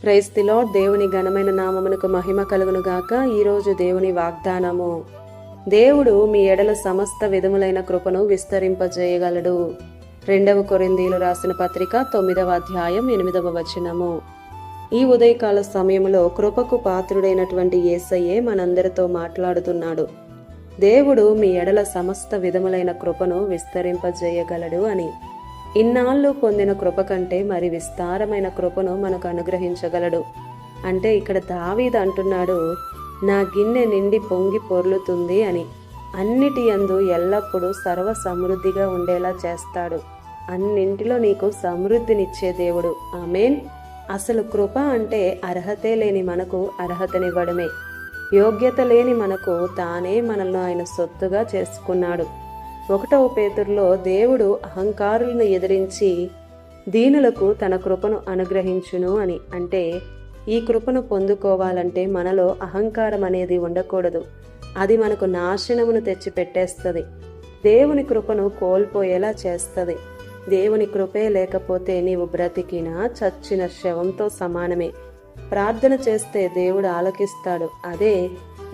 Praise the lord. దేవుని ఘనమైన నామమునకు మహిమ కలుగును గాక. ఈరోజు దేవుని వాగ్దానము. దేవుడు మీ ఎడల సమస్త విధములైన కృపను విస్తరింపజేయగలడు. 2 కొరింథీయులు రాసిన పత్రిక 9వ అధ్యాయం 8వ వచనము. ఈ ఉదయకాల సమయంలో కృపకు పాత్రుడైనటువంటి యేసయ్యే మనందరితో మాట్లాడుతున్నాడు. దేవుడు మీ ఎడల సమస్త విధములైన కృపను విస్తరింపజేయగలడు అని. ఇన్నాళ్ళు పొందిన కృప కంటే మరి విస్తారమైన కృపను మనకు అనుగ్రహించగలడు. అంటే ఇక్కడ దావీదు అంటున్నాడు, నా గిన్నె నిండి పొంగి పొర్లుతుంది అని. అన్నిటి యందు ఎల్లప్పుడూ సర్వ సమృద్ధిగా ఉండేలా చేస్తాడు. అన్నింటిలో నీకు సమృద్ధినిచ్చే దేవుడు. ఆమేన్. అసలు కృప అంటే అర్హతే లేని మనకు అర్హతనివ్వడమే. యోగ్యత లేని మనకు తానే మనల్ని ఆయన సొత్తుగా చేసుకున్నాడు. 1వ పేతురులో దేవుడు అహంకారులను ఎదిరించి దీనులకు తన కృపను అనుగ్రహించును అని. అంటే ఈ కృపను పొందుకోవాలంటే మనలో అహంకారం అనేది ఉండకూడదు. అది మనకు నాశనమును తెచ్చి పెట్టేస్తుంది. దేవుని కృపను కోల్పోయేలా చేస్తుంది. దేవుని కృపే లేకపోతే నీవు బ్రతికినా చచ్చిన శవంతో సమానమే. ప్రార్థన చేస్తే దేవుడు ఆలకిస్తాడు. అదే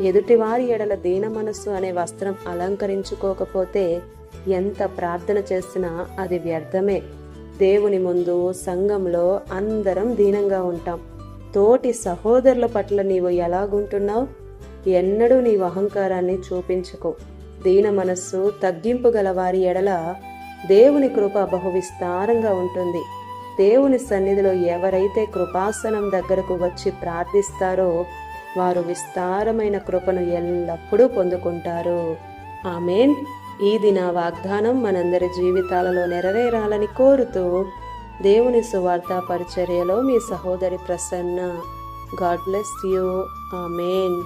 ఎదుటివారి ఎడల దీన మనస్సు అనే వస్త్రం అలంకరించుకోకపోతే ఎంత ప్రార్థన చేసినా అది వ్యర్థమే. దేవుని ముందు సంఘంలో అందరం దీనంగా ఉంటాం. తోటి సహోదరుల పట్ల నీవు ఎలాగుంటున్నావు? ఎన్నడూ నీవు అహంకారాన్ని చూపించుకో. దీన మనస్సు తగ్గింపు గల వారి ఎడల దేవుని కృప బహు విస్తారంగా ఉంటుంది. దేవుని సన్నిధిలో ఎవరైతే కృపాసనం దగ్గరకు వచ్చి ప్రార్థిస్తారో వారు విస్తారమైన కృపను ఎల్లప్పుడూ పొందుకుంటారు. ఆమేన్. ఈ దిన వాగ్దానం మనందరి జీవితాలలో నెరవేరాలని కోరుతూ దేవుని సువార్త పరిచర్యలో మీ సహోదరి Prasanna. God bless you. Amen.